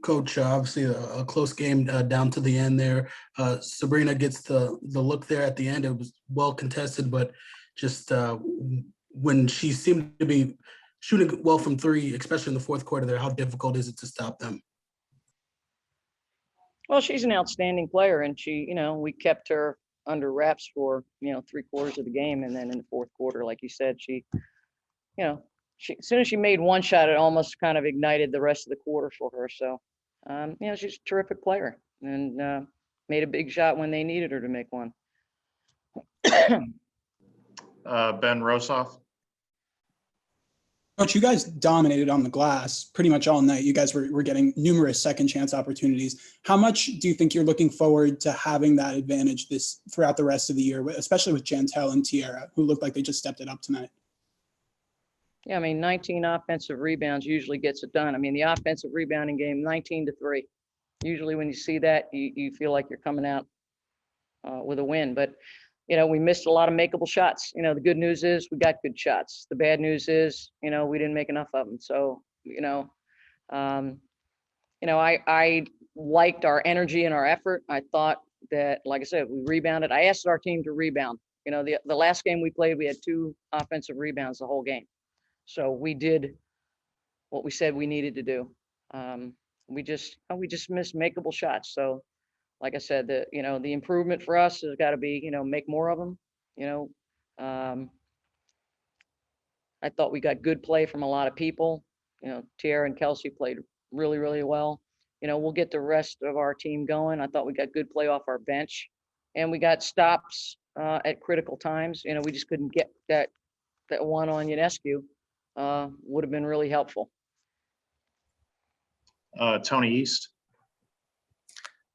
Coach, obviously a close game down to the end there. Sabrina gets the look there at the end. It was well contested, but just when she seemed to be shooting well from three, especially in the fourth quarter there, how difficult is it to stop them? Well, she's an outstanding player, and we kept her under wraps for, 3/4 of the game. And then in the fourth quarter, like you said, as soon as she made one shot, it almost kind of ignited the rest of the quarter for her. So, she's a terrific player and made a big shot when they needed her to make one. Ben Rosoff. Coach, you guys dominated on the glass pretty much all night. You guys were getting numerous second chance opportunities. How much do you think you're looking forward to having that advantage throughout the rest of the year, especially with Jantel and Teaira, who looked like they just stepped it up tonight? Yeah, 19 offensive rebounds usually gets it done. The offensive rebounding game, 19-3. Usually when you see that, you feel like you're coming out with a win. But, we missed a lot of makeable shots. The good news is we got good shots. The bad news is, we didn't make enough of them. So, I liked our energy and our effort. I thought that, like I said, we rebounded. I asked our team to rebound. The last game we played, we had 2 offensive rebounds the whole game. So we did what we said we needed to do. We just missed makeable shots. So, like I said, the improvement for us has got to be, make more of them. I thought we got good play from a lot of people. Teaira and Kelsey played really, really well. We'll get the rest of our team going. I thought we got good play off our bench, and we got stops at critical times. We just couldn't get that one on Ionescu. Would have been really helpful. Tony East.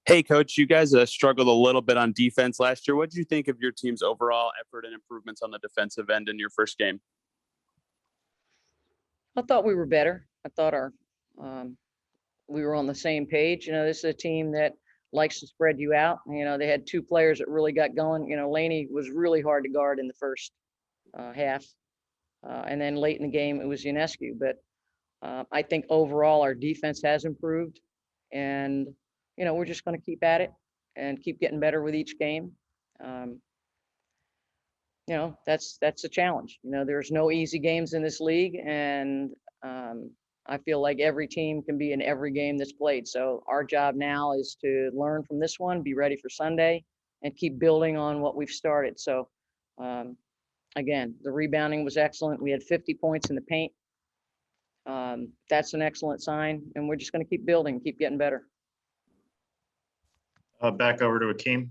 Hey, Coach, you guys struggled a little bit on defense last year. What did you think of your team's overall effort and improvements on the defensive end in your first game? I thought we were better. I thought we were on the same page. This is a team that likes to spread you out. They had 2 players that really got going. Laney was really hard to guard in the first half. And then late in the game, it was Ionescu. But I think overall our defense has improved. And, we're just going to keep at it and keep getting better with each game. That's a challenge. There's no easy games in this league. And I feel like every team can be in every game that's played. So our job now is to learn from this one, be ready for Sunday, and keep building on what we've started. So, again, the rebounding was excellent. We had 50 points in the paint. That's an excellent sign, and we're just going to keep building, keep getting better. Back over to Akeem.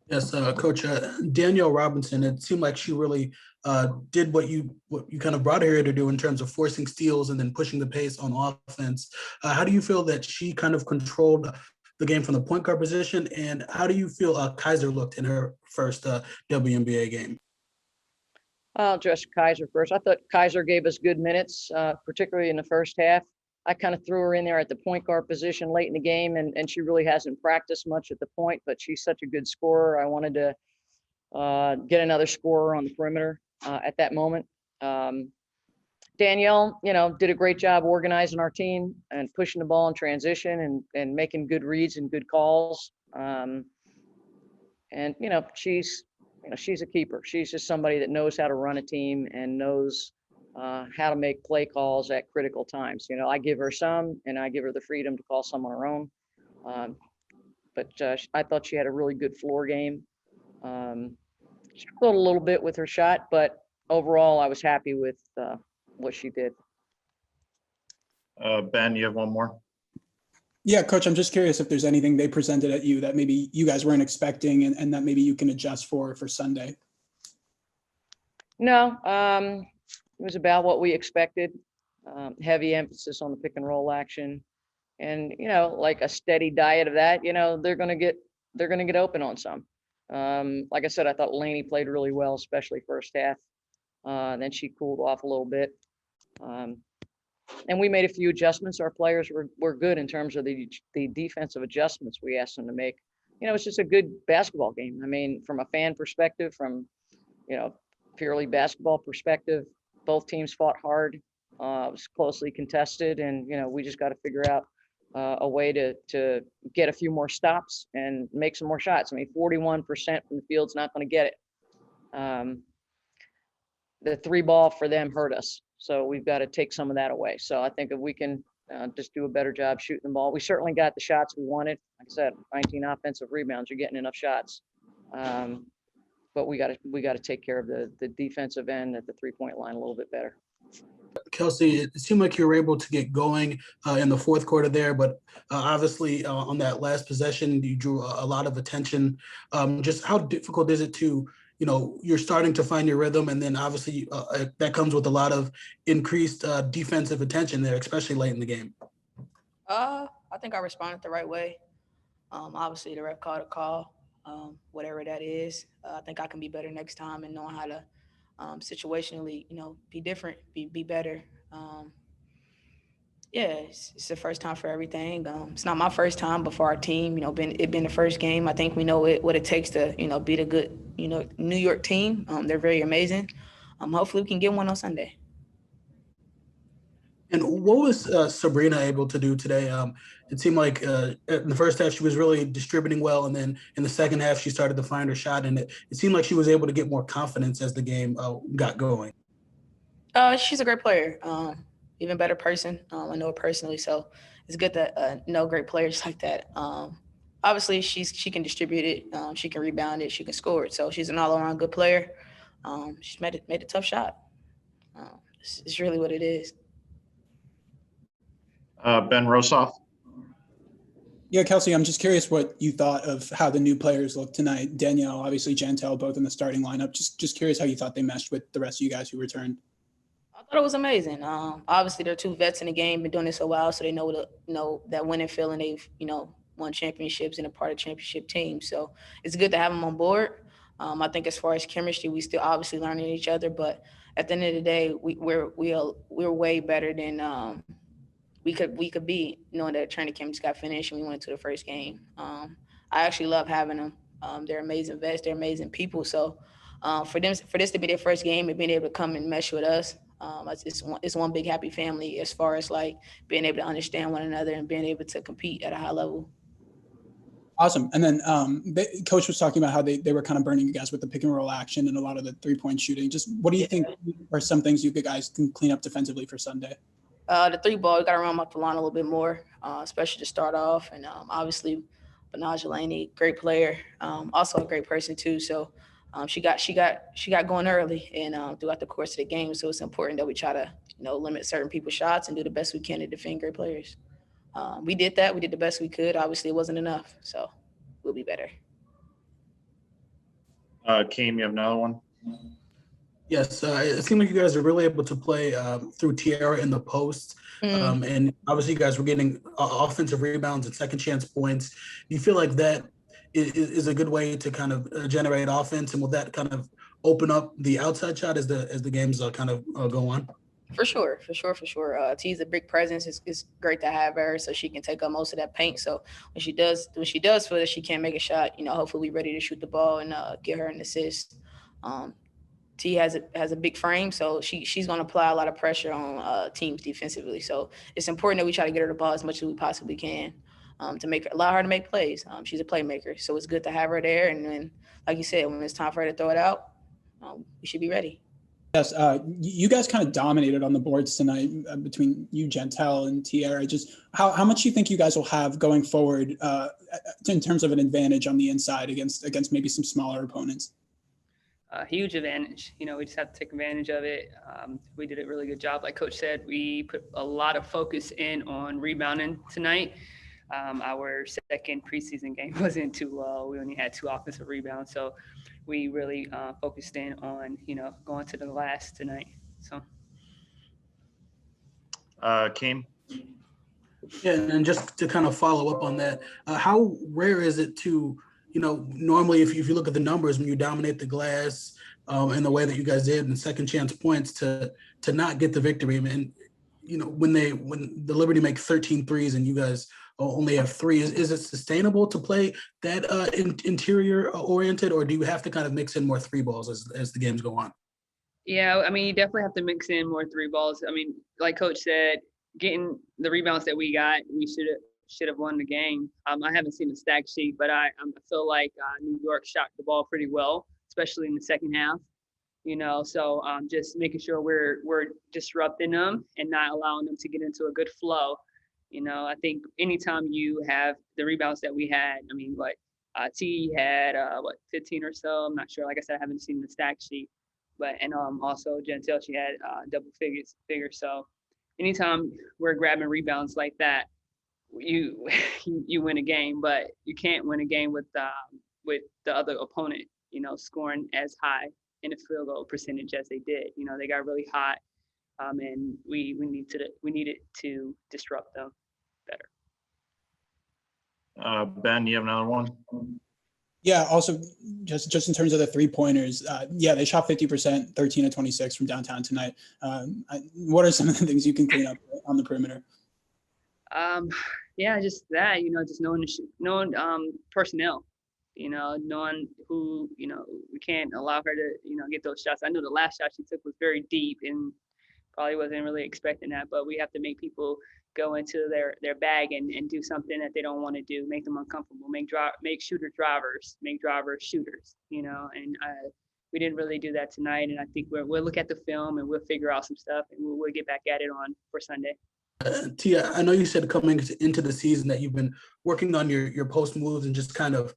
Yes, Coach, Danielle Robinson, it seemed like she really did what you kind of brought her here to do in terms of forcing steals and then pushing the pace on offense. How do you feel that she kind of controlled the game from the point guard position, and how do you feel Kaiser looked in her first WNBA game? I'll address Kaiser first. I thought Kaiser gave us good minutes, particularly in the first half. I kind of threw her in there at the point guard position late in the game, and she really hasn't practiced much at the point, but she's such a good scorer. I wanted to get another scorer on the perimeter at that moment. Danielle, did a great job organizing our team and pushing the ball in transition and making good reads and good calls. And she's a keeper. She's just somebody that knows how to run a team and knows how to make play calls at critical times. I give her some, and I give her the freedom to call some on her own. But I thought she had a really good floor game. She struggled a little bit with her shot, but overall, I was happy with what she did. Ben, you have one more? Yeah, Coach, I'm just curious if there's anything they presented at you that maybe you guys weren't expecting and that maybe you can adjust for Sunday. No, it was about what we expected. Heavy emphasis on the pick and roll action, and like a steady diet of that. They're gonna get open on some. Like I said, I thought Laney played really well, especially first half. Then she cooled off a little bit. And we made a few adjustments. Our players were good in terms of the defensive adjustments we asked them to make. It's just a good basketball game. From a fan perspective, from purely basketball perspective, both teams fought hard. It was closely contested, and we just got to figure out a way to get a few more stops and make some more shots. I mean, 41% from the field's not going to get it. The 3-ball for them hurt us, so we've got to take some of that away. So I think if we can just do a better job shooting the ball, we certainly got the shots we wanted. Like I said, 19 offensive rebounds, you're getting enough shots. But we got to take care of the defensive end at the 3-point line a little bit better. Kelsey, it seemed like you were able to get going in the fourth quarter there, but obviously on that last possession, you drew a lot of attention. Just how difficult is it to, you're starting to find your rhythm, and then obviously that comes with a lot of increased defensive attention there, especially late in the game? I think I responded the right way. Obviously, the ref called a call, whatever that is. I think I can be better next time and knowing how to situationally, be different, be better. It's the first time for everything. It's not my first time, but for our team, been the first game. I think we know what it takes to, beat a good, New York team. They're very amazing. Hopefully we can get one on Sunday. And what was Sabrina able to do today? It seemed like in the first half she was really distributing well, and then in the second half she started to find her shot, and it seemed like she was able to get more confidence as the game got going. She's a great player, even better person. I know her personally, so it's good to know great players like that. Obviously, she can distribute it, she can rebound it, she can score it. So she's an all-around good player. She's made a tough shot. It's really what it is. Ben Rosoff. Yeah, Kelsey, I'm just curious what you thought of how the new players looked tonight. Danielle, obviously Jantel, both in the starting lineup. Just curious how you thought they meshed with the rest of you guys who returned. I thought it was amazing. Obviously, they're two vets in the game, been doing this a while, so they know that winning feeling. They've won championships and a part of championship teams. So it's good to have them on board. I think as far as chemistry, we still obviously learning each other, but at the end of the day, we're way better than we could be, knowing that training camp just got finished and we went to the first game. I actually love having them. They're amazing vets. They're amazing people. So for this to be their first game and being able to come and mesh with us, it's one big happy family as far as like being able to understand one another and being able to compete at a high level. Awesome. And then Coach was talking about how they were kind of burning you guys with the pick and roll action and a lot of the 3-point shooting. Just what do you think are some things you guys can clean up defensively for Sunday? The 3-ball, we got to run up the line a little bit more, especially to start off. And obviously, Banaja Laney, great player, also a great person too. So she got going early and throughout the course of the game. So it's important that we try to limit certain people's shots and do the best we can to defend great players. We did that. We did the best we could. Obviously, it wasn't enough. So we'll be better. Keem, you have another one? Yes, it seemed like you guys are really able to play through Teaira in the post. And obviously you guys were getting offensive rebounds and second chance points. Do you feel like that is a good way to kind of generate offense? And will that kind of open up the outside shot as the games kind of go on? For sure. T's a big presence. It's great to have her so she can take up most of that paint. So when she does feel that she can't make a shot, hopefully we're ready to shoot the ball and get her an assist. T has a big frame, so she's going to apply a lot of pressure on teams defensively. So it's important that we try to get her the ball as much as we possibly can to allow her to make plays. She's a playmaker, so it's good to have her there. And then, like you said, when it's time for her to throw it out, we should be ready. Yes, you guys kind of dominated on the boards tonight between you, Jantel, and Teaira. Just how much do you think you guys will have going forward in terms of an advantage on the inside against maybe some smaller opponents? A huge advantage. We just have to take advantage of it. We did a really good job. Like Coach said, we put a lot of focus in on rebounding tonight. Our second preseason game wasn't too well. We only had 2 offensive rebounds. So we really focused in on, going to the glass tonight. So. Keem? Yeah, and just to kind of follow up on that, how rare is it to, normally if you look at the numbers when you dominate the glass in the way that you guys did in second chance points to not get the victory? I mean, when the Liberty make 13 threes and you guys only have 3, is it sustainable to play that interior oriented, or do you have to kind of mix in more 3 balls as the games go on? Yeah, I mean, you definitely have to mix in more three balls. I mean, like Coach said, getting the rebounds that we got, we should have won the game. I haven't seen the stack sheet, but I feel like New York shot the ball pretty well, especially in the second half. So just making sure we're disrupting them and not allowing them to get into a good flow. I think anytime you have the rebounds that we had, I mean, T had 15 or so. I'm not sure. Like I said, I haven't seen the stack sheet, but also Gentile, she had double figures. So anytime we're grabbing rebounds like that, you you win a game. But you can't win a game with the other opponent, scoring as high in the field goal percentage as they did. They got really hot, and we needed to disrupt them better. Ben, you have another one? Yeah, also just in terms of the 3-pointers, they shot 50%, 13 of 26 from downtown tonight. What are some of the things you can clean up on the perimeter? Just that, just knowing personnel, knowing who, we can't allow her to, get those shots. I know the last shot she took was very deep and probably wasn't really expecting that, but we have to make people go into their bag and do something that they don't want to do, make them uncomfortable, make shooters drivers, make drivers shooters, and we didn't really do that tonight. And I think we'll look at the film and we'll figure out some stuff and we'll get back at it for Sunday. Tia, I know you said coming into the season that you've been working on your post moves and just kind of,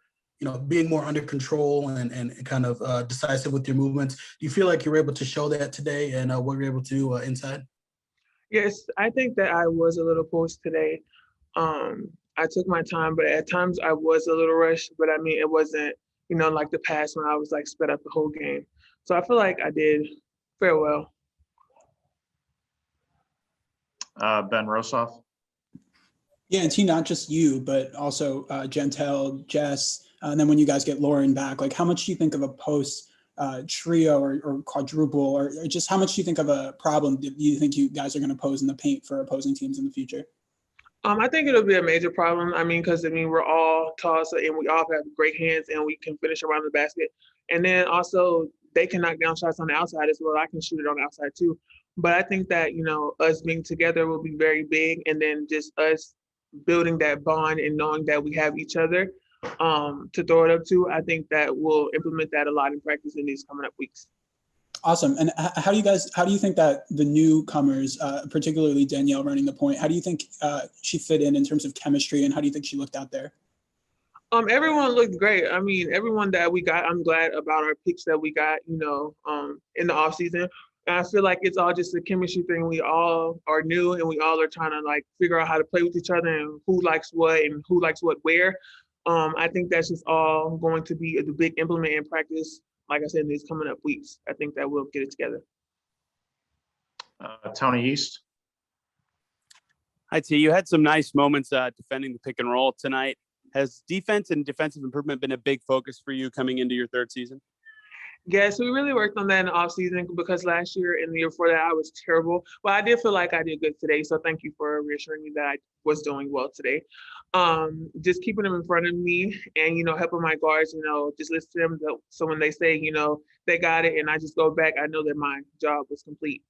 being more under control and kind of decisive with your movements. Do you feel like you're able to show that today and what you're able to do inside? Yes, I think that I was a little post today. I took my time, but at times I was a little rushed, but I mean, it wasn't, like the past when I was like sped up the whole game. So I feel like I did very well. Ben Rosoff. Yeah, and T, not just you, but also Gentile, Jess, and then when you guys get Lauren back, like how much do you think of a post trio or quadruple, or just how much do you think of a problem do you think you guys are going to pose in the paint for opposing teams in the future? I think it'll be a major problem. I mean, because we're all tall, and we all have great hands, and we can finish around the basket. And then also they can knock down shots on the outside as well. I can shoot it on the outside too. But I think that us being together will be very big, and then just us building that bond and knowing that we have each other to throw it up to. I think that we'll implement that a lot in practice in these coming up weeks. Awesome. And how do you think that the newcomers, particularly Danielle running the point, how do you think she fit in terms of chemistry, and how do you think she looked out there? Everyone looked great. I mean, everyone that we got, I'm glad about our picks that we got, in the off season. And I feel like it's all just a chemistry thing. We all are new and we all are trying to like figure out how to play with each other and who likes what and who likes what where. I think that's just all going to be the big implement in practice. Like I said, in these coming up weeks, I think that we'll get it together. Tony East. Hi, T. You had some nice moments defending the pick and roll tonight. Has defense and defensive improvement been a big focus for you coming into your third season? Yes, we really worked on that in the offseason because last year and the year before that, I was terrible. But I did feel like I did good today. So thank you for reassuring me that I was doing well today. Just keeping them in front of me and, helping my guards, just listen to them. So when they say, they got it and I just go back, I know that my job was complete.